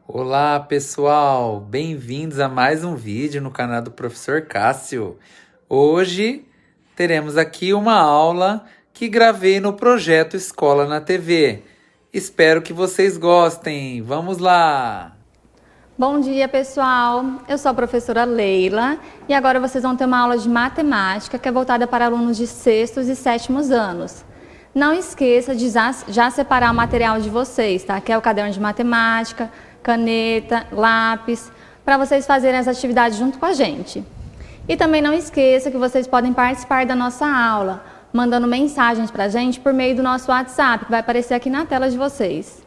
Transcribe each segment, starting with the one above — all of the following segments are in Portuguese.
Olá pessoal, bem-vindos a mais um vídeo no canal do Professor Cássio. Hoje teremos aqui uma aula que gravei no projeto Escola na TV. Espero que vocês gostem, vamos lá! Bom dia pessoal, eu sou a professora Leila e agora vocês vão ter uma aula de matemática que é voltada para alunos de sextos e sétimos anos. Não esqueça de já separar o material de vocês, tá? Que é o caderno de matemática, caneta, lápis, para vocês fazerem as atividades junto com a gente. E também não esqueça que vocês podem participar da nossa aula, mandando mensagens para a gente por meio do nosso WhatsApp, que vai aparecer aqui na tela de vocês.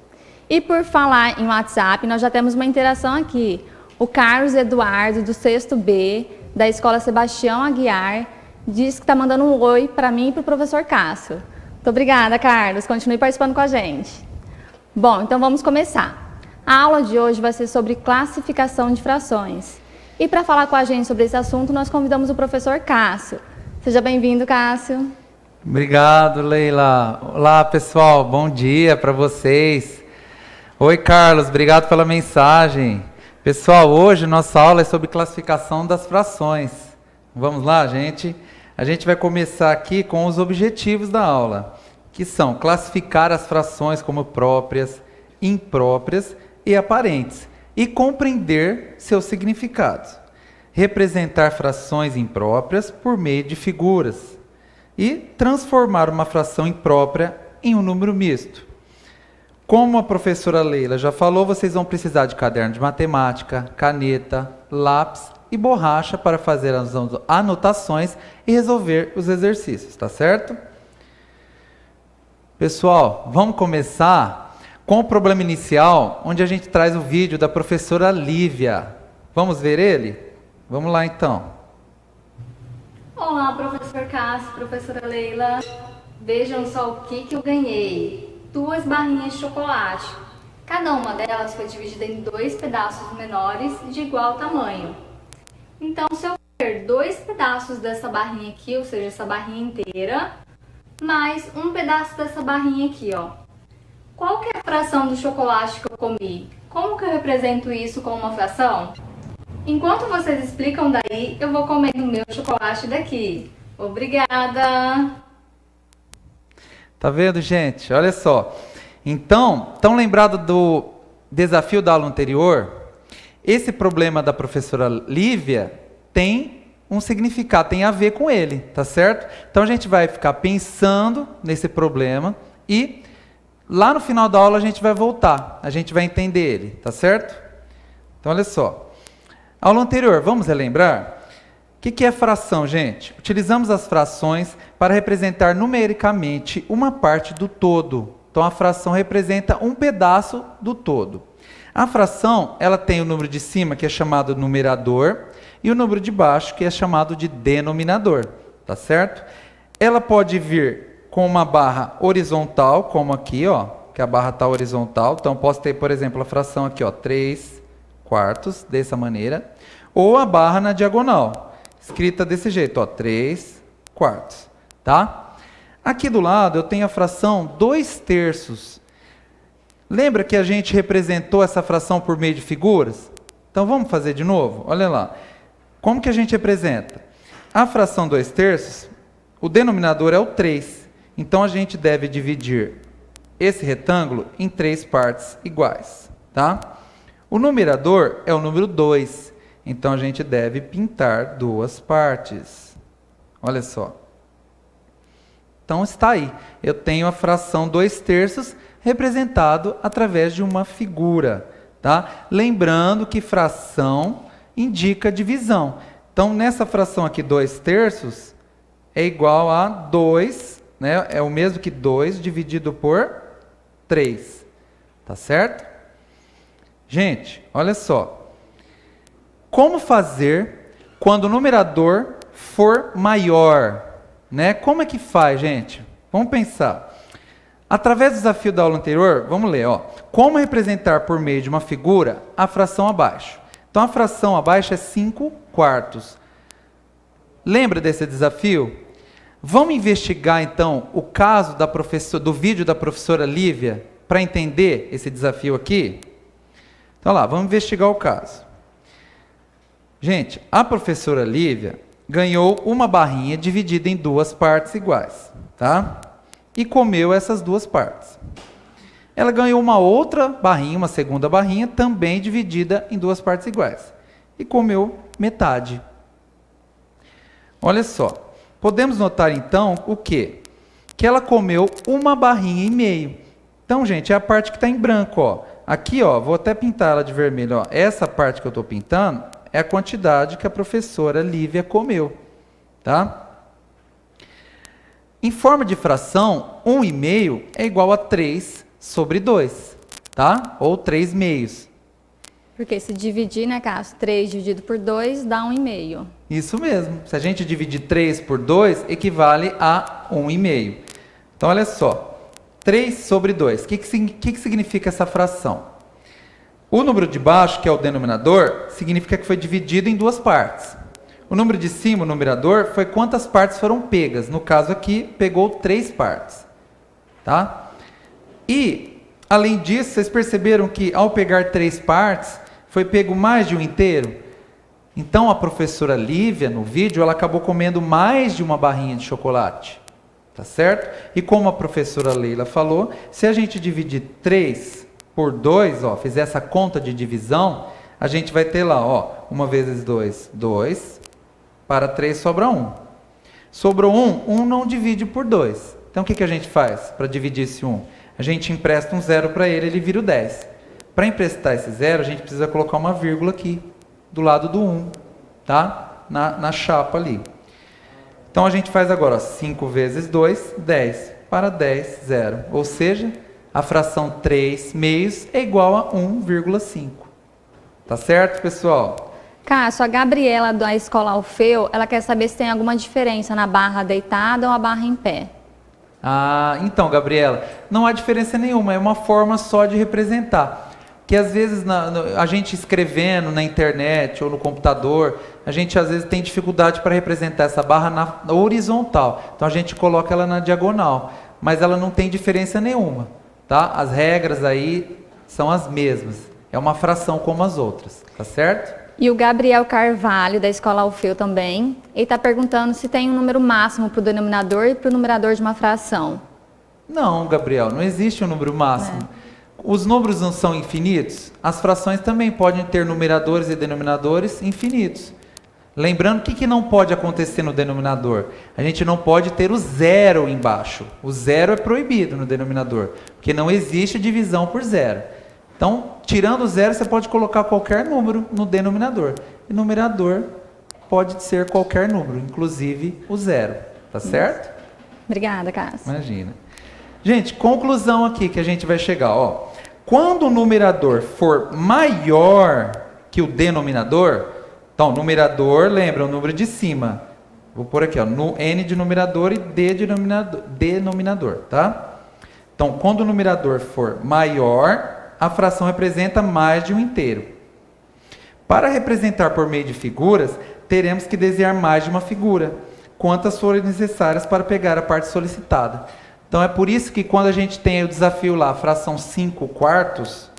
E por falar em WhatsApp, nós já temos uma interação aqui. O Carlos Eduardo, do 6º B, da Escola Sebastião Aguiar, diz que está mandando um oi para mim e para o professor Cássio. Muito obrigada, Carlos. Continue participando com a gente. Bom, então vamos começar. A aula de hoje vai ser sobre classificação de frações. E para falar com a gente sobre esse assunto, nós convidamos o professor Cássio. Seja bem-vindo, Cássio. Obrigado, Leila. Olá, pessoal. Bom dia para vocês. Oi, Carlos. Obrigado pela mensagem. Pessoal, hoje nossa aula é sobre classificação das frações. Vamos lá, gente? A gente vai começar aqui com os objetivos da aula, que são classificar as frações como próprias, impróprias e aparentes, e compreender seus significados. Representar frações impróprias por meio de figuras e transformar uma fração imprópria em um número misto. Como a professora Leila já falou, vocês vão precisar de caderno de matemática, caneta, lápis e borracha para fazer as anotações e resolver os exercícios, tá certo? Pessoal, vamos começar com o problema inicial, onde a gente traz o vídeo da professora Lívia. Vamos ver ele? Vamos lá então. Olá, professor Cássio, professora Leila. Vejam só o que eu ganhei. 2 barrinhas de chocolate. Cada uma delas foi dividida em 2 pedaços menores de igual tamanho. Então, se eu ter 2 pedaços dessa barrinha aqui, ou seja, essa barrinha inteira, mais um pedaço dessa barrinha aqui, ó. Qual que é a fração do chocolate que eu comi? Como que eu represento isso com uma fração? Enquanto vocês explicam daí, eu vou comendo o meu chocolate daqui. Obrigada! Tá vendo, gente? Olha só. Então, estão lembrados do desafio da aula anterior? Esse problema da professora Lívia tem um significado, tem a ver com ele, tá certo? Então a gente vai ficar pensando nesse problema e lá no final da aula a gente vai voltar, a gente vai entender ele, tá certo? Então olha só. Aula anterior, vamos relembrar? O que é fração, gente? Utilizamos as frações para representar numericamente uma parte do todo. Então a fração representa um pedaço do todo. A fração, ela tem o número de cima, que é chamado numerador, e o número de baixo, que é chamado de denominador, tá certo? Ela pode vir com uma barra horizontal, como aqui, ó, que a barra está horizontal. Então posso ter, por exemplo, a fração aqui, ó, 3/4, dessa maneira, ou a barra na diagonal, escrita desse jeito, ó, 3/4, tá? Aqui do lado eu tenho a fração 2/3. Lembra que a gente representou essa fração por meio de figuras? Então vamos fazer de novo? Olha lá. Como que a gente representa? A fração 2/3, o denominador é o 3. Então a gente deve dividir esse retângulo em 3 partes iguais, tá? O numerador é o número 2. Então a gente deve pintar 2 partes. Olha só. Então está aí. Eu tenho a fração 2/3 representado através de uma figura, tá? Lembrando que fração indica divisão. Então nessa fração aqui 2/3 é igual a 2, né? É o mesmo que 2 dividido por 3. Tá certo? Gente, olha só. Como fazer quando o numerador for maior, né? Como é que faz, gente? Vamos pensar. Através do desafio da aula anterior, vamos ler, ó. Como representar por meio de uma figura a fração abaixo? Então a fração abaixo é 5/4. Lembra desse desafio? Vamos investigar então o caso do vídeo da professora Lívia para entender esse desafio aqui? Então lá, vamos investigar o caso. Gente, a professora Lívia ganhou uma barrinha dividida em duas partes iguais, tá? E comeu essas duas partes. Ela ganhou uma outra barrinha, uma segunda barrinha, também dividida em duas partes iguais. E comeu metade. Olha só. Podemos notar, então, o quê? Que ela comeu uma barrinha e meio. Então, gente, é a parte que está em branco, ó. Aqui, ó, vou até pintar ela de vermelho, ó. Essa parte que eu estou pintando é a quantidade que a professora Lívia comeu, tá? Em forma de fração, 1,5 é igual a 3 sobre 2, tá? Ou 3 meios. Porque se dividir, né, Cássio? 3 dividido por 2 dá 1,5. Isso mesmo. Se a gente dividir 3 por 2, equivale a 1,5. Então, olha só. 3 sobre 2. O que significa essa fração? O número de baixo, que é o denominador, significa que foi dividido em duas partes. O número de cima, o numerador, foi quantas partes foram pegas. No caso aqui, pegou 3 partes. Tá? E, além disso, vocês perceberam que ao pegar 3 partes, foi pego mais de um inteiro? Então, a professora Lívia, no vídeo, ela acabou comendo mais de uma barrinha de chocolate. Tá certo? E como a professora Leila falou, se a gente dividir 3 por 2, ó, fizer essa conta de divisão, a gente vai ter lá, ó, 1 vezes 2, 2, para 3 sobra 1. Sobrou 1, 1 não divide por 2. Então, o que a gente faz para dividir esse 1? A gente empresta um 0 para ele, ele vira o 10. Para emprestar esse 0, a gente precisa colocar uma vírgula aqui, do lado do 1, tá? Na chapa ali. Então, a gente faz agora, ó, 5 vezes 2, 10. Para 10, 0. Ou seja, a fração 3 meios é igual a 1,5. Tá certo, pessoal? Cássio, a Gabriela da Escola Alfeu, ela quer saber se tem alguma diferença na barra deitada ou a barra em pé. Ah, então, Gabriela, não há diferença nenhuma, é uma forma só de representar. Que às vezes a gente escrevendo na internet ou no computador, a gente às vezes tem dificuldade para representar essa barra na horizontal. Então a gente coloca ela na diagonal, mas ela não tem diferença nenhuma, tá? As regras aí são as mesmas. É uma fração como as outras, tá certo? E o Gabriel Carvalho, da Escola Alfeu também, ele está perguntando se tem um número máximo para o denominador e para o numerador de uma fração. Não, Gabriel, não existe um número máximo. Os números não são infinitos? As frações também podem ter numeradores e denominadores infinitos. Lembrando, o que não pode acontecer no denominador? A gente não pode ter o 0 embaixo. O 0 é proibido no denominador, porque não existe divisão por 0. Então, tirando o 0, você pode colocar qualquer número no denominador. E numerador pode ser qualquer número, inclusive o 0. Tá certo? Obrigada, Cássio. Imagina. Gente, conclusão aqui que a gente vai chegar, ó. Quando o numerador for maior que o denominador, então, numerador, lembra, o número de cima. Vou pôr aqui, ó, no N de numerador e D de denominador, tá? Então, quando o numerador for maior, a fração representa mais de um inteiro. Para representar por meio de figuras, teremos que desenhar mais de uma figura, quantas forem necessárias para pegar a parte solicitada. Então, é por isso que quando a gente tem o desafio lá, a fração 5 quartos,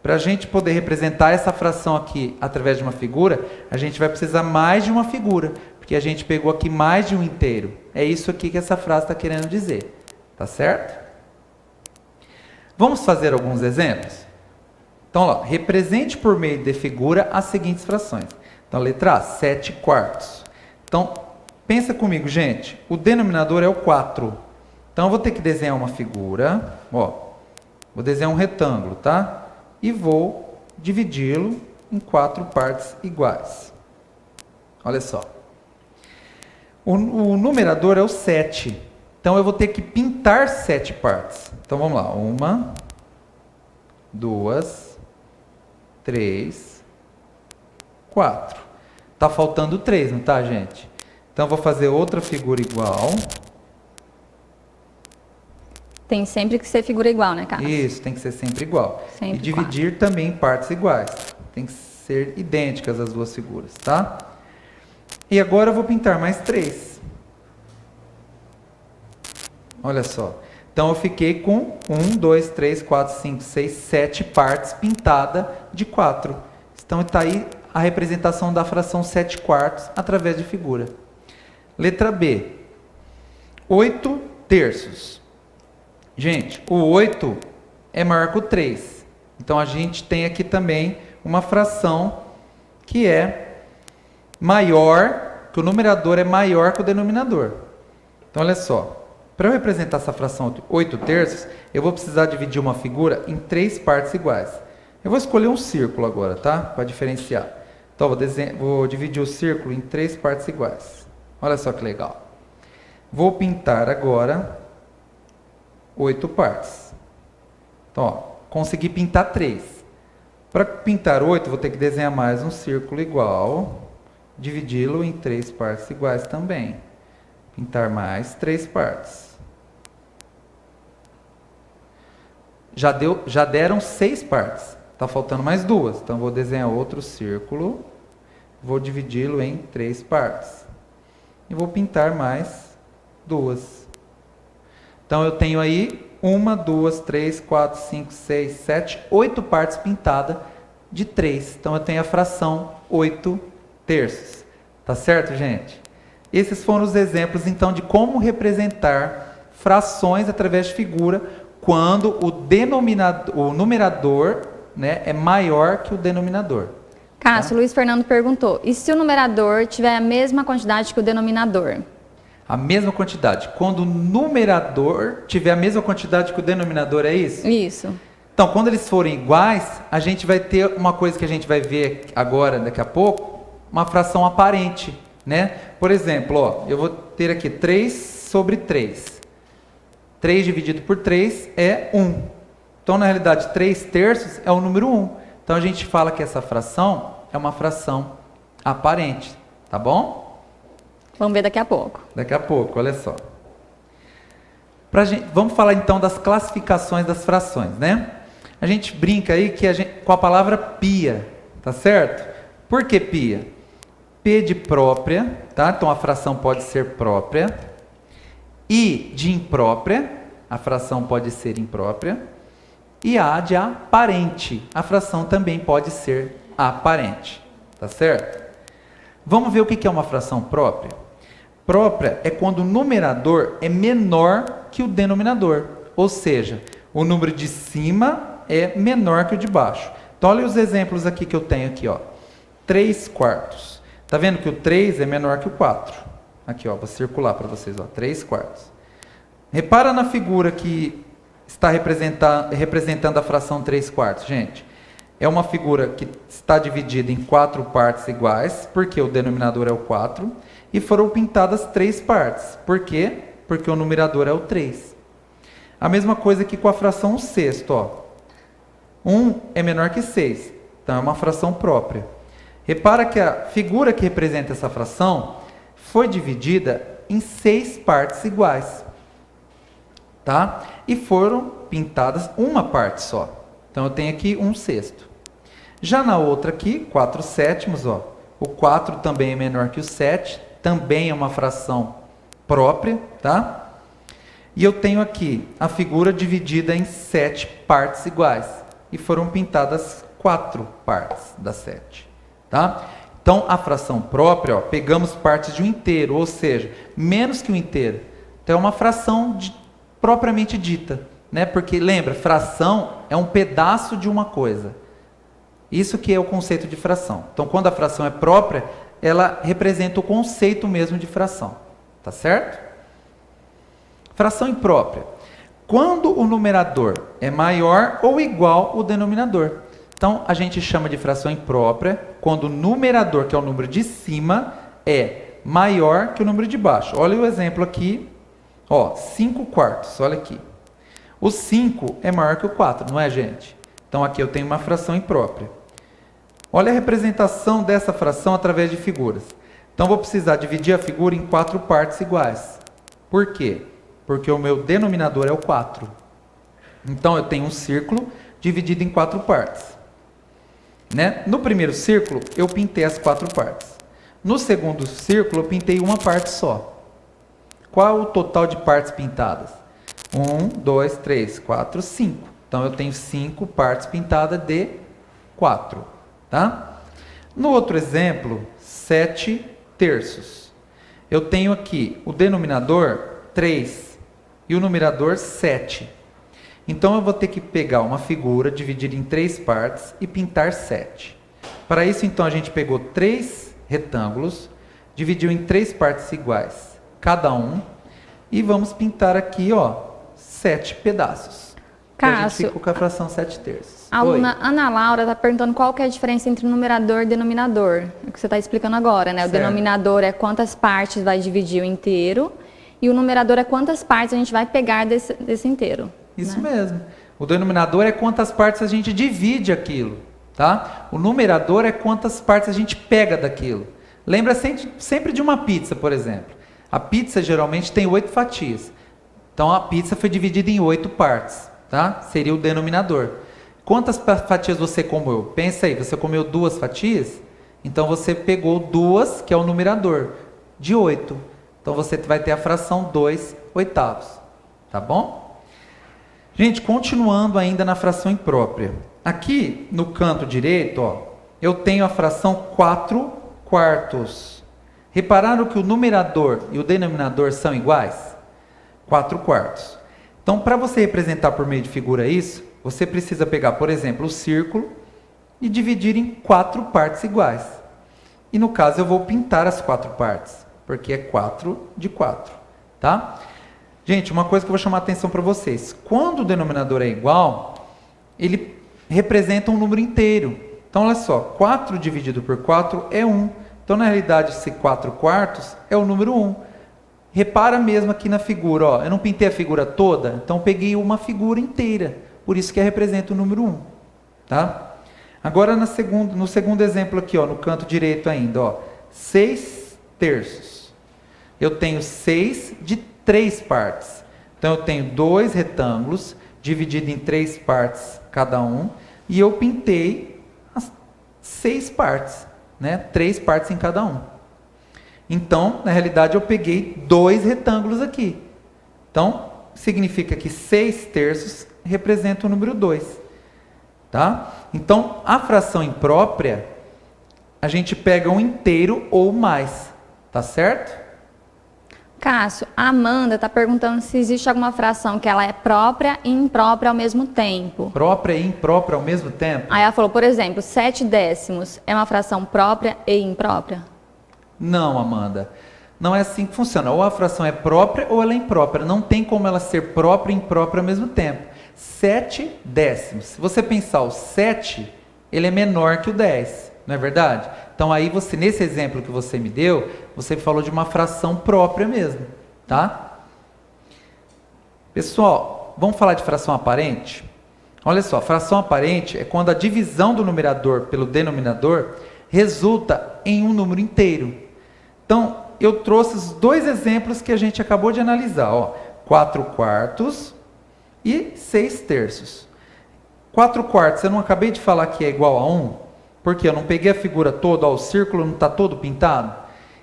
para a gente poder representar essa fração aqui através de uma figura, a gente vai precisar mais de uma figura, porque a gente pegou aqui mais de um inteiro. É isso aqui que essa frase está querendo dizer. Tá certo? Vamos fazer alguns exemplos? Então, ó, represente por meio de figura as seguintes frações. Então, letra A, 7 quartos. Então, pensa comigo, gente. O denominador é o 4. Então, eu vou ter que desenhar uma figura, ó, vou desenhar um retângulo, tá? E vou dividi-lo em 4 partes iguais. Olha só. O numerador é o 7. Então, eu vou ter que pintar 7 partes. Então, vamos lá. 1, 2, 3, 4. Tá faltando 3, não tá, gente? Então, eu vou fazer outra figura igual. Tem sempre que ser figura igual, né, Cássio? Isso, tem que ser sempre igual. Sempre e dividir também em partes iguais. Tem que ser idênticas as duas figuras, tá? E agora eu vou pintar mais 3. Olha só. Então, eu fiquei com 1, 2, 3, 4, 5, 6, 7 partes pintadas de 4. Então, está aí a representação da fração 7 quartos através de figura. Letra B. 8 terços. Gente, o 8 é maior que o 3. Então, a gente tem aqui também uma fração que é maior, que o numerador é maior que o denominador. Então, olha só. Para eu representar essa fração de 8 terços, eu vou precisar dividir uma figura em 3 partes iguais. Eu vou escolher um círculo agora, tá? Para diferenciar. Então, vou dividir o círculo em 3 partes iguais. Olha só que legal. Vou pintar agora 8 partes. Então, ó, consegui pintar 3. Para pintar 8, vou ter que desenhar mais um círculo igual, dividi-lo em 3 partes iguais também. Pintar mais 3 partes. Já deram 6 partes. Está faltando mais 2. Então, vou desenhar outro círculo. Vou dividi-lo em 3 partes. E vou pintar mais 2. Então, eu tenho aí 1, 2, 3, 4, 5, 6, 7, 8 partes pintadas de 3. Então, eu tenho a fração 8 terços. Tá certo, gente? Esses foram os exemplos, então, de como representar frações através de figura quando o numerador, né, é maior que o denominador. Cássio, Luiz Fernando perguntou, e se o numerador tiver a mesma quantidade que o denominador? A mesma quantidade. Quando o numerador tiver a mesma quantidade que o denominador, é isso? Isso. Então, quando eles forem iguais, a gente vai ter uma coisa que a gente vai ver agora, daqui a pouco, uma fração aparente, né? Por exemplo, ó, eu vou ter aqui 3 sobre 3. 3 dividido por 3 é 1. Então, na realidade, 3 terços é o número 1. Então, a gente fala que essa fração é uma fração aparente. Tá bom? Vamos ver daqui a pouco. Daqui a pouco, olha só. Vamos falar, então, das classificações das frações, né? A gente brinca aí com a palavra pia, tá certo? Por que pia? P de própria, tá? Então, a fração pode ser própria. I de imprópria, a fração pode ser imprópria. E A de aparente, a fração também pode ser aparente. Tá certo? Vamos ver o que é uma fração própria? Própria é quando o numerador é menor que o denominador. Ou seja, o número de cima é menor que o de baixo. Então, olha os exemplos aqui que eu tenho aqui, ó. 3 quartos. Tá vendo que o 3 é menor que o 4? Aqui, ó, vou circular para vocês, ó, 3 quartos. Repara na figura que está representando a fração 3 quartos, gente. É uma figura que está dividida em 4 partes iguais, porque o denominador é o 4, e foram pintadas 3 partes. Por quê? Porque o numerador é o 3. A mesma coisa aqui com a fração 1 sexto, ó. 1 é menor que 6, então é uma fração própria. Repara que a figura que representa essa fração foi dividida em 6 partes iguais, tá? E foram pintadas uma parte só. Então, eu tenho aqui 1 sexto. Já na outra aqui, 4 sétimos, ó, o 4 também é menor que o 7, também é uma fração própria, tá? E eu tenho aqui a figura dividida em 7 partes iguais. E foram pintadas 4 partes das 7, tá? Então, a fração própria, ó, pegamos partes de um inteiro, ou seja, menos que um inteiro. Então, é uma fração propriamente dita, né? Porque, lembra, fração é um pedaço de uma coisa. Isso que é o conceito de fração. Então, quando a fração é própria, ela representa o conceito mesmo de fração. Tá certo? Fração imprópria. Quando o numerador é maior ou igual ao denominador. Então, a gente chama de fração imprópria quando o numerador, que é o número de cima, é maior que o número de baixo. Olha o exemplo aqui. Ó, 5 quartos, olha aqui. O 5 é maior que o 4, não é, gente? Então, aqui eu tenho uma fração imprópria. Olha a representação dessa fração através de figuras. Então, vou precisar dividir a figura em 4 partes iguais. Por quê? Porque o meu denominador é o 4. Então, eu tenho um círculo dividido em 4 partes. Né? No primeiro círculo, eu pintei as 4 partes. No segundo círculo, eu pintei uma parte só. Qual é o total de partes pintadas? 1, 2, 3, 4, 5. Então, eu tenho 5 partes pintadas de 4. Tá? No outro exemplo, 7 terços. Eu tenho aqui o denominador 3 e o numerador 7. Então, eu vou ter que pegar uma figura, dividir em 3 partes e pintar 7. Para isso, então, a gente pegou 3 retângulos, dividiu em 3 partes iguais, cada um, e vamos pintar aqui, ó, 7 pedaços. Cássio, a gente ficou com a fração 7 terços. A aluna Ana Laura está perguntando qual que é a diferença entre numerador e denominador. É o que você está explicando agora, né? Certo. O denominador é quantas partes vai dividir o inteiro e o numerador é quantas partes a gente vai pegar desse inteiro. Isso, né? Mesmo. O denominador é quantas partes a gente divide aquilo, tá? O numerador é quantas partes a gente pega daquilo. Lembra sempre de uma pizza, por exemplo. A pizza geralmente tem 8 fatias. Então a pizza foi dividida em 8 partes, tá? Seria o denominador. Quantas fatias você comeu? Pensa aí, você comeu 2 fatias? Então você pegou 2, que é o numerador, de 8. Então você vai ter a fração 2 oitavos. Tá bom? Gente, continuando ainda na fração imprópria. Aqui no canto direito, ó, eu tenho a fração 4 quartos. Repararam que o numerador e o denominador são iguais? 4 quartos. Então, para você representar por meio de figura isso, você precisa pegar, por exemplo, o círculo e dividir em 4 partes iguais. E no caso eu vou pintar as 4 partes, porque é 4 de 4, tá? Gente, uma coisa que eu vou chamar a atenção para vocês. Quando o denominador é igual, ele representa um número inteiro. Então, olha só, 4 dividido por 4 é 1. Então, na realidade, esse 4 quartos é o número 1. Repara mesmo aqui na figura, ó, eu não pintei a figura toda, então peguei uma figura inteira. Por isso que representa o número 1. Tá? Agora, no segundo exemplo aqui, ó, no canto direito ainda, ó, 6 terços. Eu tenho 6 de 3 partes. Então, eu tenho 2 retângulos, dividido em 3 partes cada um, e eu pintei as 6 partes, né? 3 partes em cada um. Então, na realidade, eu peguei 2 retângulos aqui. Então, significa que 6 terços representa o número 2. Tá? Então, a fração imprópria, a gente pega um inteiro ou mais. Tá certo? Cássio, a Amanda está perguntando se existe alguma fração que ela é própria e imprópria ao mesmo tempo. Própria e imprópria ao mesmo tempo? Aí ela falou, por exemplo, 7 décimos é uma fração própria e imprópria? Não, Amanda. Não é assim que funciona. Ou a fração é própria ou ela é imprópria. Não tem como ela ser própria e imprópria ao mesmo tempo. 7 décimos. Se você pensar o 7, ele é menor que o 10. Não é verdade? Então aí você, nesse exemplo que você me deu, você falou de uma fração própria mesmo. Tá? Pessoal, vamos falar de fração aparente? Olha só, fração aparente é quando a divisão do numerador pelo denominador resulta em um número inteiro. Então, eu trouxe os 2 exemplos que a gente acabou de analisar. Ó, 4 quartos e 6 terços. 4 quartos, eu não acabei de falar que é igual a 1? Porque eu não peguei a figura toda, ó, o círculo não está todo pintado?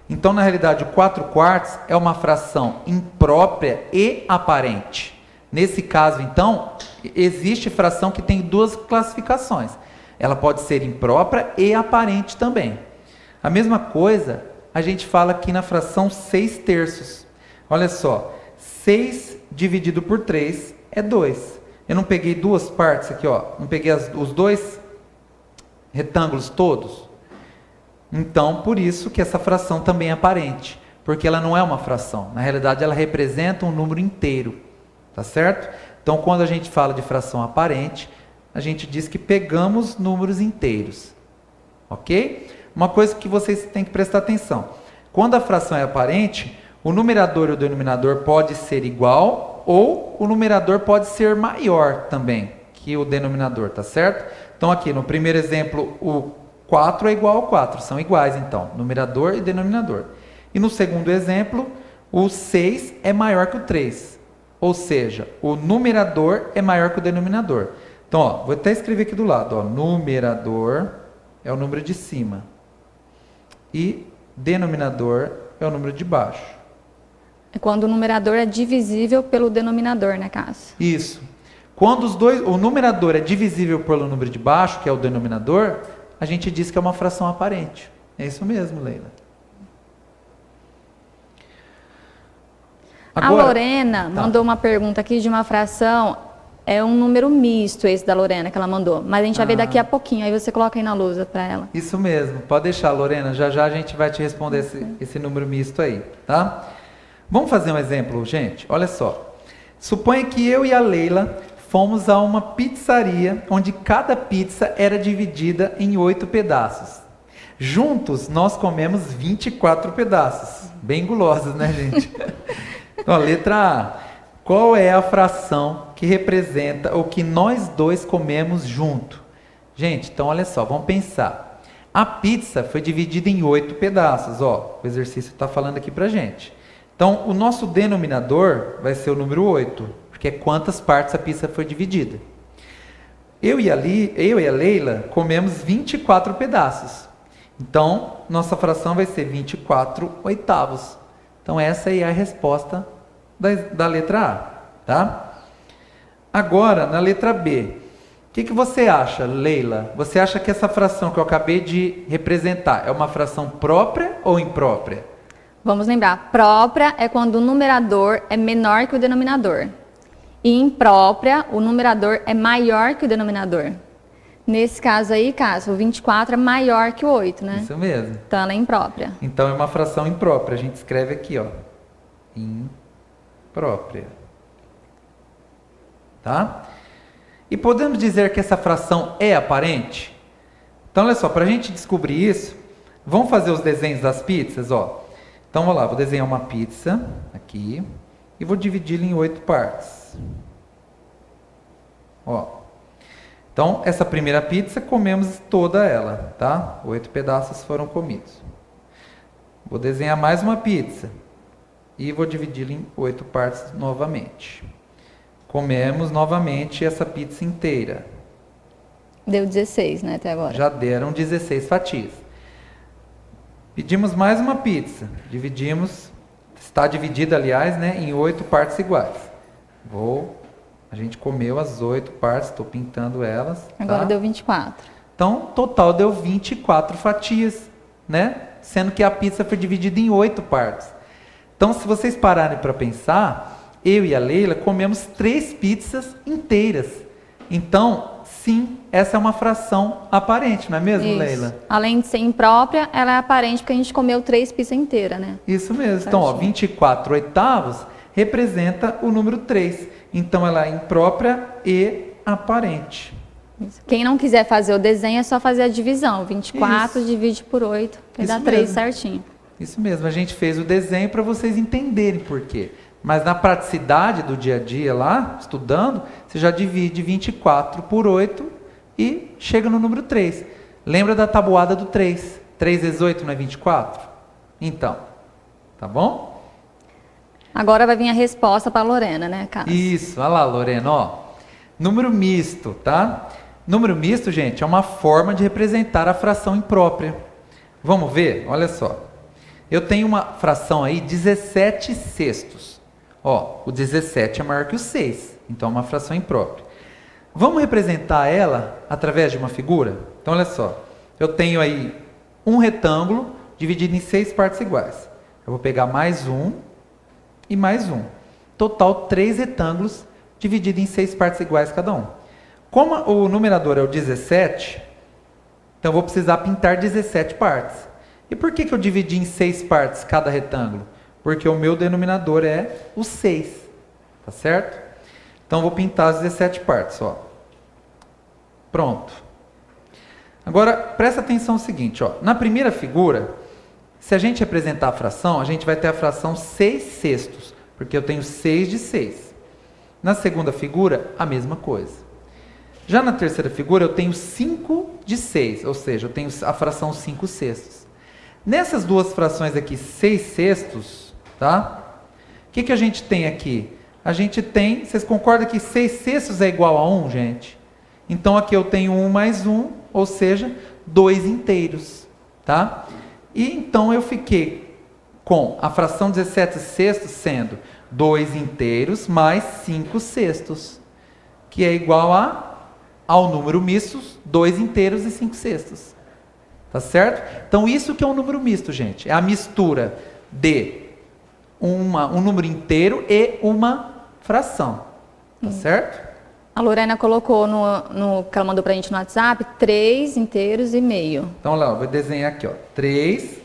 Então, na realidade, o 4 quartos é uma fração imprópria e aparente. Nesse caso, então, existe fração que tem 2 classificações. Ela pode ser imprópria e aparente também. A mesma coisa a gente fala aqui na fração 6 terços. Olha só, 6 dividido por 3 é 2. Eu não peguei 2 partes aqui, ó, não peguei os 2 retângulos todos. Então, por isso que essa fração também é aparente, porque ela não é uma fração. Na realidade, ela representa um número inteiro, tá certo? Então, quando a gente fala de fração aparente, a gente diz que pegamos números inteiros, ok? Uma coisa que vocês têm que prestar atenção. Quando a fração é aparente, o numerador e o denominador pode ser igual ou o numerador pode ser maior também que o denominador, tá certo? Então aqui no primeiro exemplo o 4 é igual ao 4, são iguais então, numerador e denominador. E no segundo exemplo, o 6 é maior que o 3, ou seja, o numerador é maior que o denominador. Então, ó, vou até escrever aqui do lado, ó, numerador é o número de cima e denominador é o número de baixo. É quando o numerador é divisível pelo denominador, né, Cássio? Isso. Quando o numerador é divisível pelo número de baixo, que é o denominador, a gente diz que é uma fração aparente. É isso mesmo, Leila. Agora, a Lorena mandou uma pergunta aqui de uma fração, é um número misto esse da Lorena que ela mandou, mas a gente vai ver daqui a pouquinho, aí você coloca aí na lousa para ela. Isso mesmo, pode deixar, Lorena, já já a gente vai te responder esse número misto aí, tá? Vamos fazer um exemplo, gente? Olha só. Suponha que eu e a Leila fomos a uma pizzaria onde cada pizza era dividida em 8 pedaços. Juntos, nós comemos 24 pedaços. Bem gulosos, né, gente? Então, a letra A. Qual é a fração que representa o que nós dois comemos junto? Gente, então olha só, vamos pensar. A pizza foi dividida em 8 pedaços. Ó, o exercício está falando aqui pra gente. Então, o nosso denominador vai ser o número 8, porque é quantas partes a pizza foi dividida. Eu e a Leila comemos 24 pedaços. Então, nossa fração vai ser 24 oitavos. Então, essa aí é a resposta da letra A, tá? Agora, na letra B. O que você acha, Leila? Você acha que essa fração que eu acabei de representar é uma fração própria ou imprópria? Vamos lembrar, própria é quando o numerador é menor que o denominador. E imprópria, o numerador é maior que o denominador. Nesse caso aí, Cássio, o 24 é maior que o 8, né? Isso mesmo. Então ela é imprópria. Então é uma fração imprópria. A gente escreve aqui, ó. Imprópria. Tá? E podemos dizer que essa fração é aparente? Então, olha só, para a gente descobrir isso, vamos fazer os desenhos das pizzas, ó. Então, vamos lá, vou desenhar uma pizza aqui e vou dividi-la em 8 partes. Ó. Então, essa primeira pizza, comemos toda ela, tá? 8 pedaços foram comidos. Vou desenhar mais uma pizza e vou dividi-la em 8 partes novamente. Comemos novamente essa pizza inteira. Deu 16, né, até agora. Já deram 16 fatias. Pedimos mais uma pizza. Dividimos, está dividida, aliás, né, em 8 partes iguais. A gente comeu as 8 partes, estou pintando elas. Agora tá? deu 24. Então, total deu 24 fatias, né? Sendo que a pizza foi dividida em 8 partes. Então, se vocês pararem para pensar, eu e a Leila comemos 3 pizzas inteiras. Então, sim, essa é uma fração aparente, não é mesmo, Isso. Leila? Além de ser imprópria, ela é aparente porque a gente comeu 3 pizzas inteiras, né? Isso mesmo. Então, ó, 24 oitavos representa o número 3. Então, ela é imprópria e aparente. Isso. Quem não quiser fazer o desenho, é só fazer a divisão. 24 Isso. divide por 8, que Isso dá 3 mesmo. certinho. Isso mesmo, a gente fez o desenho para vocês entenderem por quê. Mas na praticidade do dia a dia lá, estudando, você já divide 24 por 8 e chega no número 3. Lembra da tabuada do 3? 3 vezes 8 não é 24? Então, tá bom? Agora vai vir a resposta para a Lorena, né, Cássio? Isso, olha lá, Lorena, ó. Número misto, tá? Número misto, gente, é uma forma de representar a fração imprópria. Vamos ver? Olha só. Eu tenho uma fração aí, 17 sextos. Ó, o 17 é maior que o 6, então é uma fração imprópria. Vamos representar ela através de uma figura? Então, olha só. Eu tenho aí um retângulo dividido em 6 partes iguais. Eu vou pegar mais um e mais um. Total, 3 retângulos divididos em 6 partes iguais cada um. Como o numerador é o 17, então eu vou precisar pintar 17 partes. E por que eu dividi em 6 partes cada retângulo? Porque o meu denominador é o 6, tá certo? Então, vou pintar as 17 partes, ó. Pronto. Agora, presta atenção no seguinte, ó. Na primeira figura, se a gente representar a fração, a gente vai ter a fração 6 sextos, porque eu tenho 6 de 6. Na segunda figura, a mesma coisa. Já na terceira figura, eu tenho 5 de 6, ou seja, eu tenho a fração 5 sextos. Nessas duas frações aqui, 6 sextos, tá? O que a gente tem aqui? A gente tem, vocês concordam que 6 sextos é igual a 1, gente? Então aqui eu tenho 1 mais 1, ou seja, 2 inteiros, tá? E então eu fiquei com a fração 17 sextos sendo 2 inteiros mais 5 sextos, que é igual ao número misto, 2 inteiros e 5 sextos. Tá certo? Então isso que é um número misto, gente. É a mistura de um número inteiro e uma fração. Tá certo? A Lorena colocou no que ela mandou pra gente no WhatsApp, 3 inteiros e meio. Então lá, eu vou desenhar aqui, ó, 3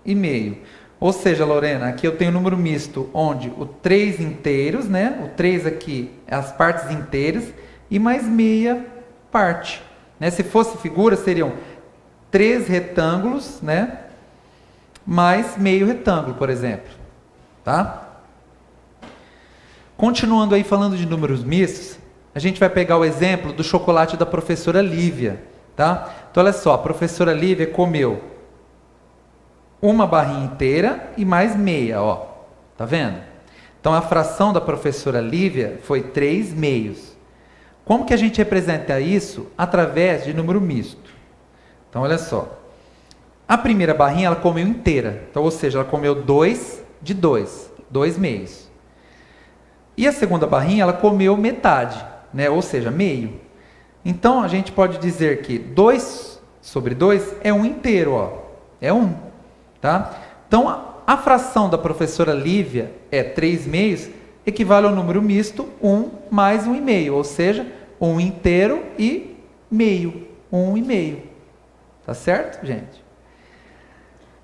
e meio. Ou seja, Lorena, aqui eu tenho um número misto onde o 3 inteiros, né? O 3 aqui é as partes inteiras e mais meia parte. Né? Se fosse figura, seriam 3 retângulos, né? Mais meio retângulo, por exemplo. Tá? Continuando aí falando de números mistos, a gente vai pegar o exemplo do chocolate da professora Lívia. Tá? Então, olha só, a professora Lívia comeu uma barrinha inteira e mais meia, ó. Tá vendo? Então, a fração da professora Lívia foi 3 meios. Como que a gente representa isso? Através de número misto. Então, olha só. A primeira barrinha, ela comeu inteira. Então, ou seja, ela comeu 2 de 2. 2 meios. E a segunda barrinha, ela comeu metade, né? Ou seja, meio. Então, a gente pode dizer que 2 sobre 2 é 1 inteiro, ó. É 1, tá? Então, a fração da professora Lívia é 3 meios, equivale ao número misto 1 mais 1,5, ou seja, 1 inteiro e meio. 1,5. Tá certo, gente?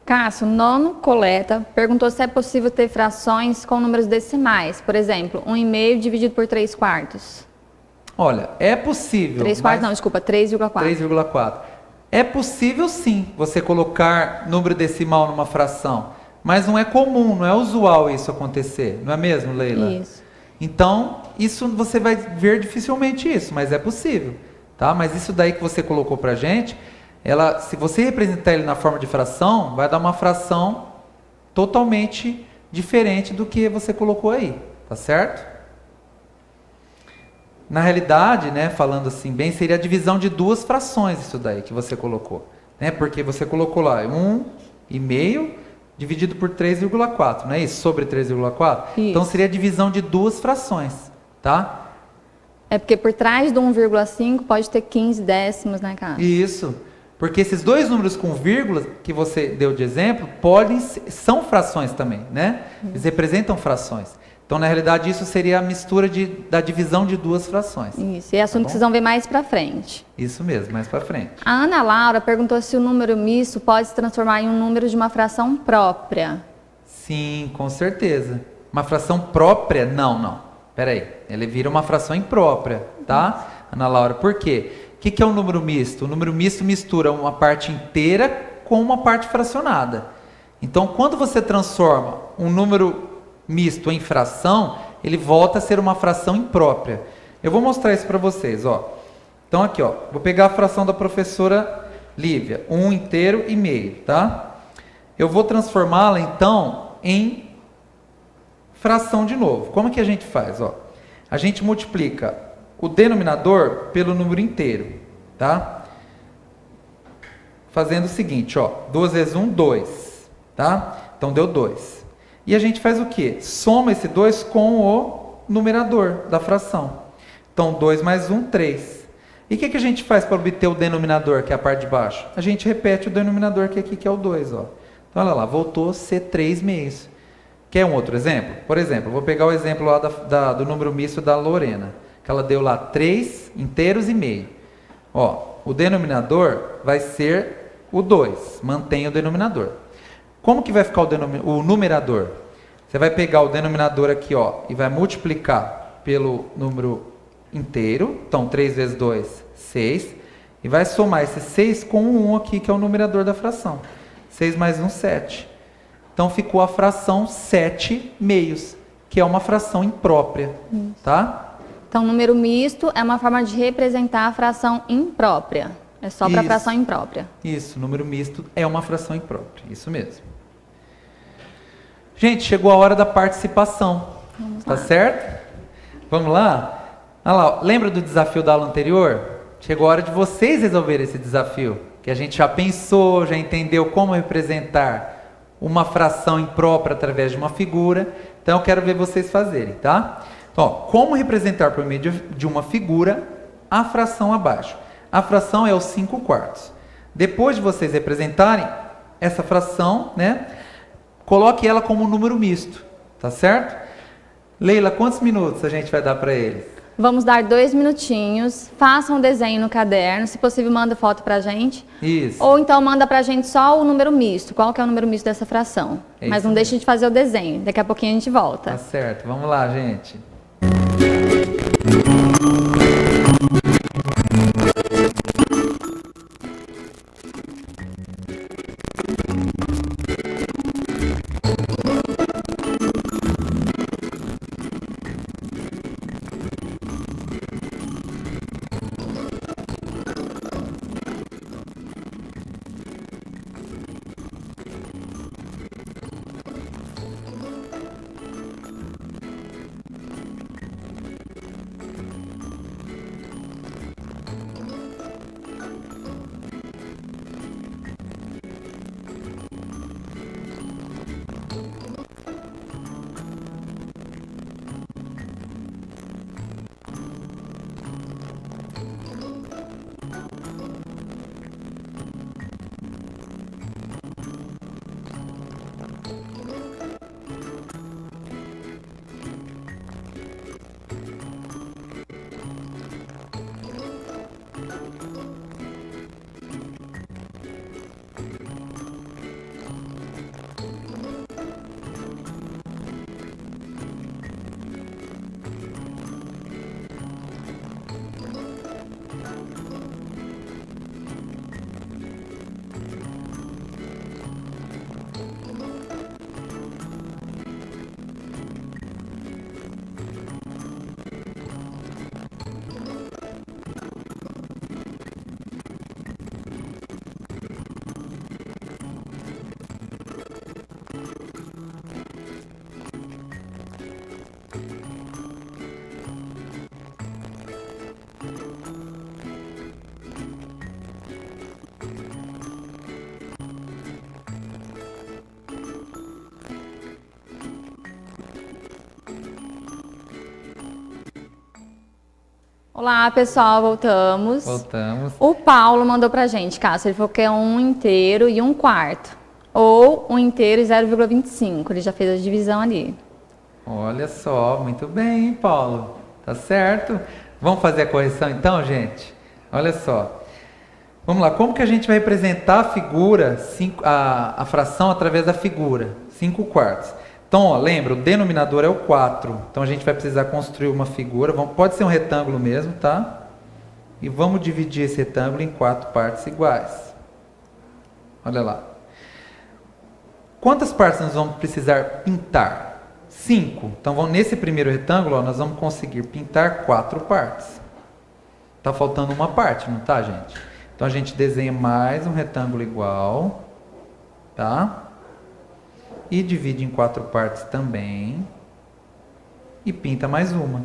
Cássio, Nono Coleta perguntou se é possível ter frações com números decimais. Por exemplo, 1,5 dividido por 3 quartos. Olha, é possível. 3 quartos não, desculpa, 3,4. 3,4. É possível sim, você colocar número decimal numa fração. Mas não é comum, não é usual isso acontecer. Não é mesmo, Leila? Isso. Então, isso você vai ver dificilmente isso, mas é possível. Tá? Mas isso daí que você colocou pra gente, se você representar ele na forma de fração, vai dar uma fração totalmente diferente do que você colocou aí, tá certo? Na realidade, né, falando assim bem, seria a divisão de duas frações isso daí que você colocou, né? Porque você colocou lá 1,5 dividido por 3,4, não é isso? Sobre 3,4? Então seria a divisão de duas frações, tá? É porque por trás do 1,5 pode ter 15 décimos, né, Cássio? Isso. Porque esses dois números com vírgulas que você deu de exemplo, são frações também, né? Eles representam frações. Então, na realidade, isso seria a mistura da divisão de duas frações. Isso, e é assunto que vocês vão ver mais pra frente. Isso mesmo, mais pra frente. A Ana Laura perguntou se o número misto pode se transformar em um número de uma fração própria. Sim, com certeza. Uma fração própria? Não. Pera aí. Ele vira uma fração imprópria, tá? Ana Laura, por quê? O que é um número misto? O número misto mistura uma parte inteira com uma parte fracionada. Então, quando você transforma um número misto em fração, ele volta a ser uma fração imprópria. Eu vou mostrar isso para vocês, ó. Então, aqui, ó, vou pegar a fração da professora Lívia, 1 inteiro e meio, tá? Eu vou transformá-la, então, em fração de novo. Como que a gente faz, ó? A gente multiplica o denominador pelo número inteiro, tá? Fazendo o seguinte, ó, 2 vezes 1, 2, tá? Então deu 2. E a gente faz o quê? Soma esse 2 com o numerador da fração. Então 2 mais 1, 3. E o que a gente faz para obter o denominador, que é a parte de baixo? A gente repete o denominador que é aqui, que é o 2, ó. Então olha lá, voltou a ser 3 meios. Quer um outro exemplo? Por exemplo, vou pegar o exemplo lá do número misto da Lorena, que ela deu lá 3 inteiros e meio. Ó, o denominador vai ser o 2, mantém o denominador. Como que vai ficar o numerador? Você vai pegar o denominador aqui, ó, e vai multiplicar pelo número inteiro. Então, 3 vezes 2, 6. E vai somar esse 6 com o 1 aqui, que é o numerador da fração. 6 mais 1, 7. Então, ficou a fração 7 meios, que é uma fração imprópria, tá? Então, número misto é uma forma de representar a fração imprópria. É só para fração imprópria. Isso, número misto é uma fração imprópria, isso mesmo. Gente, chegou a hora da participação, tá certo? Vamos lá? Olha lá, lembra do desafio da aula anterior? Chegou a hora de vocês resolverem esse desafio, que a gente já pensou, já entendeu como representar uma fração imprópria através de uma figura. Então eu quero ver vocês fazerem, tá? Então, ó, como representar por meio de uma figura a fração abaixo? A fração é os 5 quartos. Depois de vocês representarem essa fração, né, coloque ela como um número misto, tá certo? Leila, quantos minutos a gente vai dar para eles? Vamos dar 2 minutinhos, façam um desenho no caderno, se possível manda foto pra gente. Isso. Ou então manda pra gente só o número misto, qual que é o número misto dessa fração. É Mas isso não deixe mesmo. de fazer o desenho, daqui a pouquinho a gente volta. Tá certo, vamos lá, gente. Olá, pessoal, voltamos. Voltamos. O Paulo mandou pra gente, Cássio, ele falou que é 1 inteiro e 1/4. Ou 1 inteiro e 0,25. Ele já fez a divisão ali. Olha só, muito bem, hein, Paulo? Tá certo? Vamos fazer a correção então, gente? Olha só. Vamos lá, como que a gente vai representar a figura, a fração através da figura? 5 quartos. Então, ó, lembra, o denominador é o 4. Então a gente vai precisar construir uma figura, pode ser um retângulo mesmo, tá? E vamos dividir esse retângulo em 4 partes iguais. Olha lá. Quantas partes nós vamos precisar pintar? 5. Então, nesse primeiro retângulo, ó, nós vamos conseguir pintar 4 partes. Tá faltando uma parte, não tá, gente? Então, a gente desenha mais um retângulo igual, tá? E divide em 4 partes também. E pinta mais uma.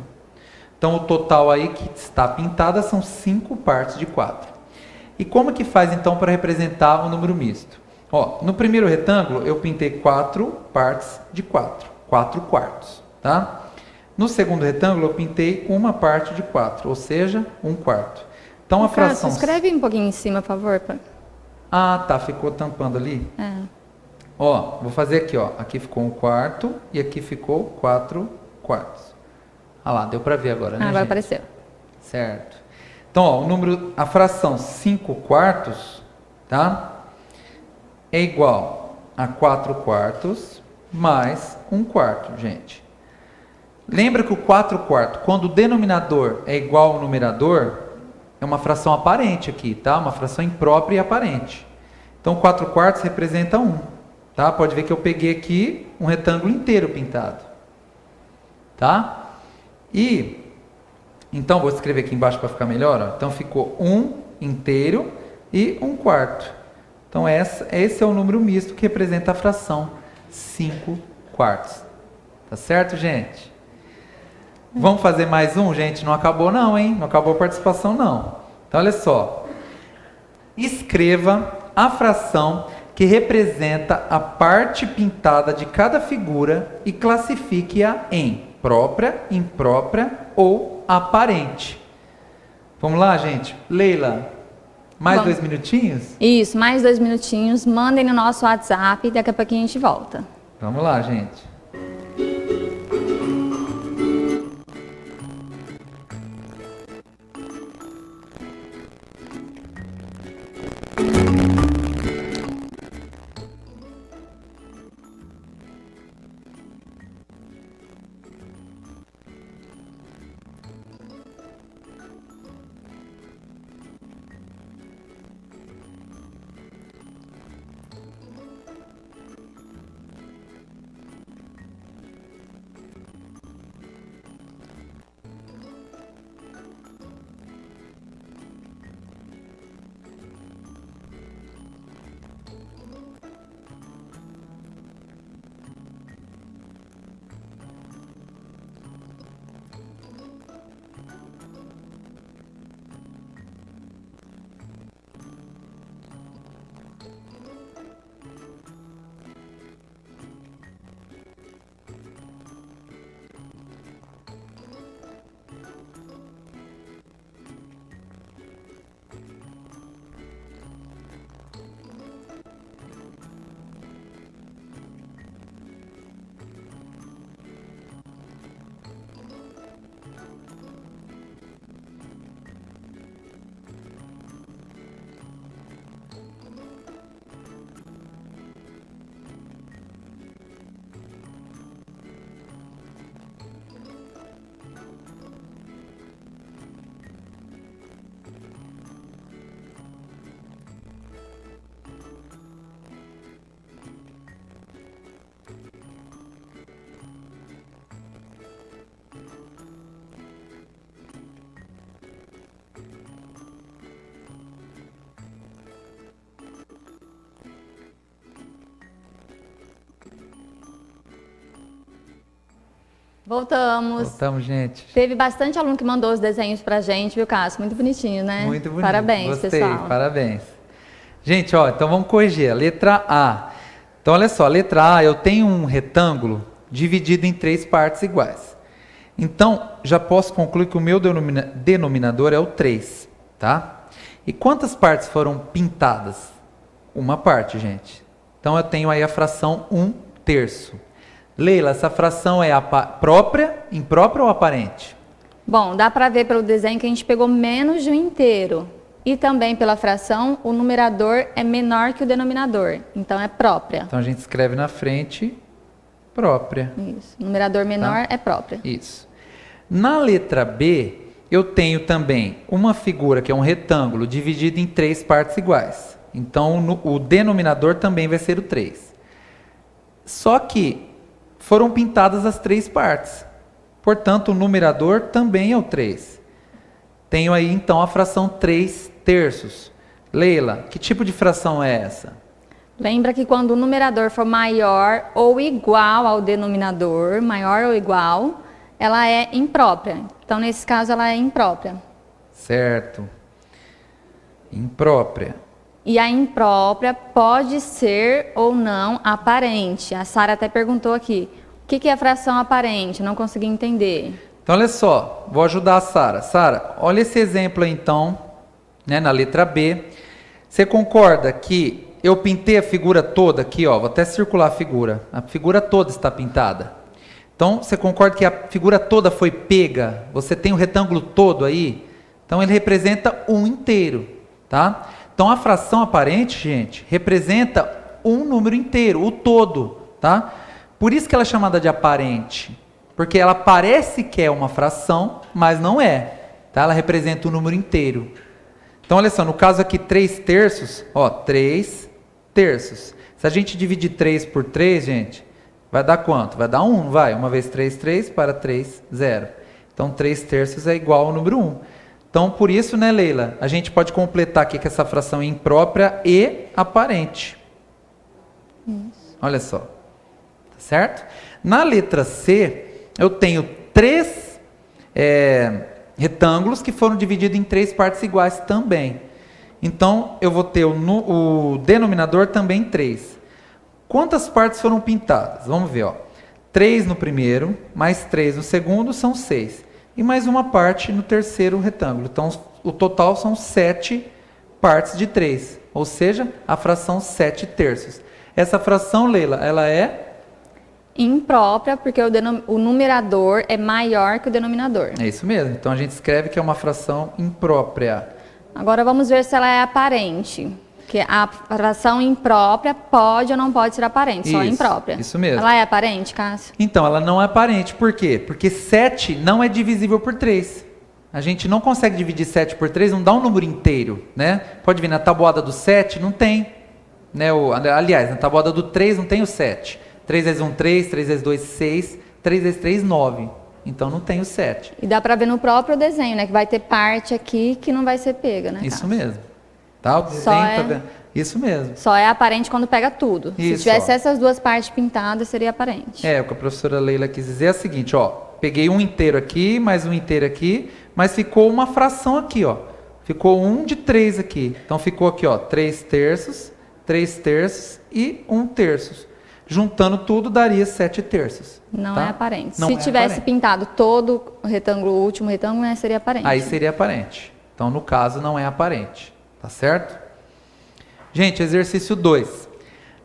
Então, o total aí que está pintada são 5 partes de 4. E como que faz, então, para representar o número misto? Ó, no primeiro retângulo, eu pintei 4 partes de 4. 4 quartos, tá? No segundo retângulo, eu pintei uma parte de 4, ou seja, 1/4. Então, a fração... Escreve um pouquinho em cima, por favor. Ah, tá, ficou tampando ali? É. Ó, vou fazer aqui, ó. Aqui ficou 1/4 e aqui ficou 4 quartos. Ah lá, deu para ver agora, né, Agora gente? apareceu. Certo. Então, ó, a fração 5 quartos, tá? É igual a 4 quartos mais 1/4, gente. Lembra que o 4 quartos, quando o denominador é igual ao numerador, é uma fração aparente aqui, tá? Uma fração imprópria e aparente. Então, 4 quartos representa 1, tá? Pode ver que eu peguei aqui um retângulo inteiro pintado, tá? E, então, vou escrever aqui embaixo para ficar melhor, ó. Então, ficou 1 inteiro e 1/4. Então, esse é o número misto que representa a fração 5 quartos. Tá certo, gente? Vamos fazer mais um, gente? Não acabou não, hein? Não acabou a participação, não. Então, olha só. Escreva a fração que representa a parte pintada de cada figura e classifique-a em própria, imprópria ou aparente. Vamos lá, gente? Leila, mais 2 minutinhos? Isso, mais 2 minutinhos. Mandem no nosso WhatsApp e daqui a pouquinho a gente volta. Vamos lá, gente. Voltamos. Voltamos, gente. Teve bastante aluno que mandou os desenhos pra gente, viu, Cássio? Muito bonitinho, né? Muito bonito. Parabéns, Gostei, pessoal. parabéns. Gente, ó, então vamos corrigir. A letra A. Então, olha só, a letra A, eu tenho um retângulo dividido em 3 partes iguais. Então, já posso concluir que o meu denominador é o 3, tá? E quantas partes foram pintadas? Uma parte, gente. Então, eu tenho aí a fração 1/3. Leila, essa fração é própria, imprópria ou aparente? Bom, dá para ver pelo desenho que a gente pegou menos de um inteiro. E também pela fração, o numerador é menor que o denominador. Então, é própria. Então, a gente escreve na frente, própria. Isso. O numerador menor é própria. Isso. Na letra B, eu tenho também uma figura que é um retângulo dividido em 3 partes iguais. Então, o denominador também vai ser o 3. Só que foram pintadas as 3 partes. Portanto, o numerador também é o 3. Tenho aí, então, a fração 3/3. Leila, que tipo de fração é essa? Lembra que quando o numerador for maior ou igual ao denominador, maior ou igual, ela é imprópria. Então, nesse caso, ela é imprópria. Certo. Imprópria. E a imprópria pode ser ou não aparente. A Sara até perguntou aqui, o que é a fração aparente? Não consegui entender. Então, olha só, vou ajudar a Sara. Sara, olha esse exemplo aí, então, né, na letra B. Você concorda que eu pintei a figura toda aqui, ó, vou até circular a figura toda está pintada. Então, você concorda que a figura toda foi pega? Você tem o retângulo todo aí? Então, ele representa um inteiro, tá? Então, a fração aparente, gente, representa um número inteiro, o todo, tá? Por isso que ela é chamada de aparente, porque ela parece que é uma fração, mas não é, tá? Ela representa um número inteiro. Então, olha só, no caso aqui, 3/3, ó, 3/3. Se a gente dividir 3 por 3, gente, vai dar quanto? Vai dar 1, não vai? 1 vezes 3, 3, para 3, 0. Então, 3/3 é igual ao número 1. Então, por isso, né, Leila, a gente pode completar aqui que essa fração é imprópria e aparente. Isso. Olha só. Tá certo? Na letra C, eu tenho 3 retângulos que foram divididos em 3 partes iguais também. Então, eu vou ter o denominador também 3. Quantas partes foram pintadas? Vamos ver, ó. 3 no primeiro, mais 3 no segundo, são 6. E mais uma parte no terceiro retângulo. Então, o total são 7 partes de 3. Ou seja, a fração 7 terços. Essa fração, Leila, ela é imprópria, porque o numerador é maior que o denominador. É isso mesmo. Então a gente escreve que é uma fração imprópria. Agora vamos ver se ela é aparente. Que a fração imprópria pode ou não pode ser aparente, só imprópria. Isso mesmo. Ela é aparente, Cássio? Então, ela não é aparente. Por quê? Porque 7 não é divisível por 3. A gente não consegue dividir 7 por 3, não dá um número inteiro, né? Pode vir na tabuada do 7, não tem. Né? Aliás, na tabuada do 3 não tem o 7. 3 vezes 1, 3, 3 vezes 2, 6, 3 vezes 3, 9. Então não tem o 7. E dá para ver no próprio desenho, né? Que vai ter parte aqui que não vai ser pega, né, Isso Cássio? mesmo. Tá? O desenho tá vendo? Isso mesmo. Só é aparente quando pega tudo. Isso, se tivesse ó. essas duas partes pintadas, seria aparente. O que a professora Leila quis dizer é o seguinte, ó. Peguei um inteiro aqui, mais um inteiro aqui, mas ficou uma fração aqui, ó. Ficou 1 de 3 aqui. Então ficou aqui, ó, 3 terços e 1 terço. Juntando tudo, daria 7 terços. Não tá? é aparente. Não Se é tivesse aparente. pintado todo o retângulo, o último retângulo, né, seria aparente. Aí seria aparente. Então, no caso, não é aparente. Tá certo? Gente, exercício 2.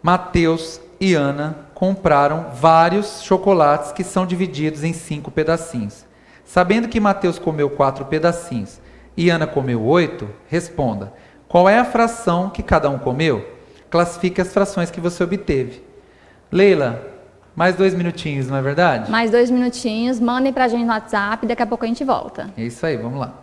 Mateus e Ana compraram vários chocolates que são divididos em 5 pedacinhos. Sabendo que Mateus comeu 4 pedacinhos e Ana comeu 8, responda: qual é a fração que cada um comeu? Classifique as frações que você obteve. Leila, mais 2 minutinhos, não é verdade? Mais 2 minutinhos, mandem pra gente no WhatsApp, daqui a pouco a gente volta. É isso aí, vamos lá.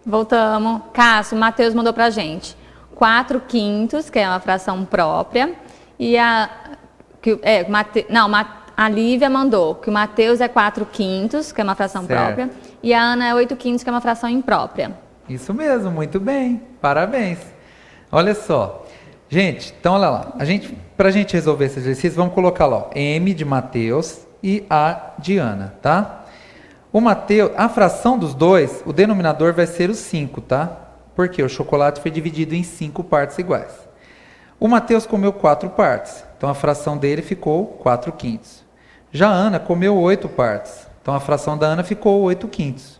Voltamos. Cássio, Mateus mandou pra gente 4 quintos, que é uma fração própria, e a Lívia mandou que o Mateus é 4 quintos, que é uma fração Certo. própria, e a Ana é 8 quintos, que é uma fração imprópria. Isso mesmo, muito bem. Parabéns. Olha só. Gente, então olha lá. Pra gente resolver esse exercício, vamos colocar lá, ó, M de Mateus e A de Ana, tá? O Mateus, a fração dos dois, o denominador vai ser o 5, tá? Porque o chocolate foi dividido em 5 partes iguais. O Mateus comeu 4 partes, então a fração dele ficou 4 quintos. Já a Ana comeu 8 partes, então a fração da Ana ficou 8 quintos.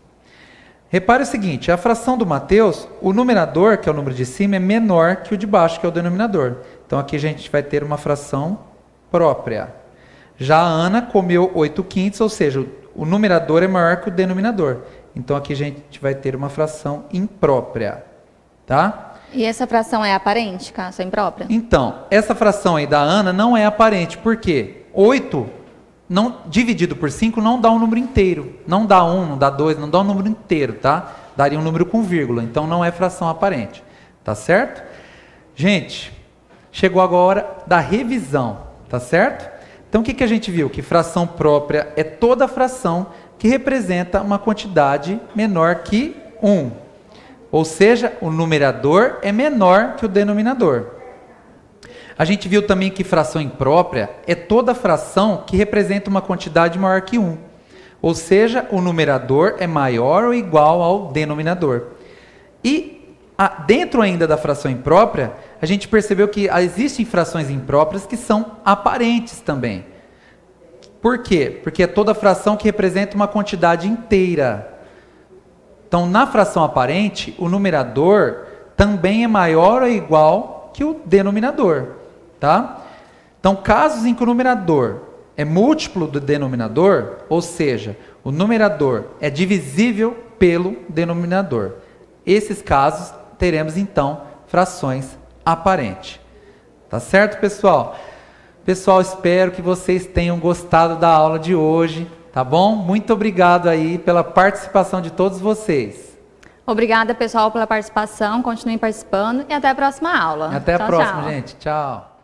Repare o seguinte, a fração do Mateus, o numerador, que é o número de cima, é menor que o de baixo, que é o denominador. Então aqui a gente vai ter uma fração própria. Já a Ana comeu 8 quintos, ou seja, o numerador é maior que o denominador. Então aqui a gente vai ter uma fração imprópria, tá? E essa fração é aparente, Cássio, é imprópria? Então, essa fração aí da Ana não é aparente, por quê? 8 dividido por 5 não dá um número inteiro. Não dá 1, não dá 2, não dá um número inteiro, tá? Daria um número com vírgula, então não é fração aparente, tá certo? Gente, chegou agora a hora da revisão, tá certo? Então o que a gente viu? Que fração própria é toda fração que representa uma quantidade menor que 1. Ou seja, o numerador é menor que o denominador. A gente viu também que fração imprópria é toda fração que representa uma quantidade maior que 1. Ou seja, o numerador é maior ou igual ao denominador. E dentro ainda da fração imprópria, a gente percebeu que existem frações impróprias que são aparentes também. Por quê? Porque é toda fração que representa uma quantidade inteira. Então, na fração aparente, o numerador também é maior ou igual que o denominador, tá? Então, casos em que o numerador é múltiplo do denominador, ou seja, o numerador é divisível pelo denominador. Esses casos teremos, então, frações aparentes. Tá certo, pessoal? Pessoal, espero que vocês tenham gostado da aula de hoje. Tá bom? Muito obrigado aí pela participação de todos vocês. Obrigada, pessoal, pela participação. Continuem participando e até a próxima aula. Até a próxima, tchau. gente. Tchau.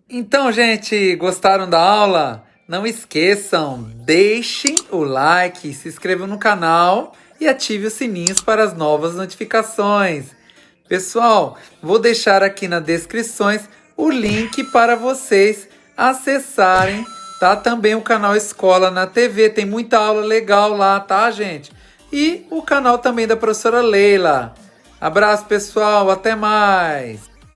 Então, gente, gostaram da aula? Não esqueçam, deixem o like, se inscrevam no canal e ative os sininhos para as novas notificações. Pessoal, vou deixar aqui nas descrições o link para vocês acessarem, tá? Também o canal Escola na TV, tem muita aula legal lá, tá, gente? E o canal também da professora Leila. Abraço, pessoal, até mais!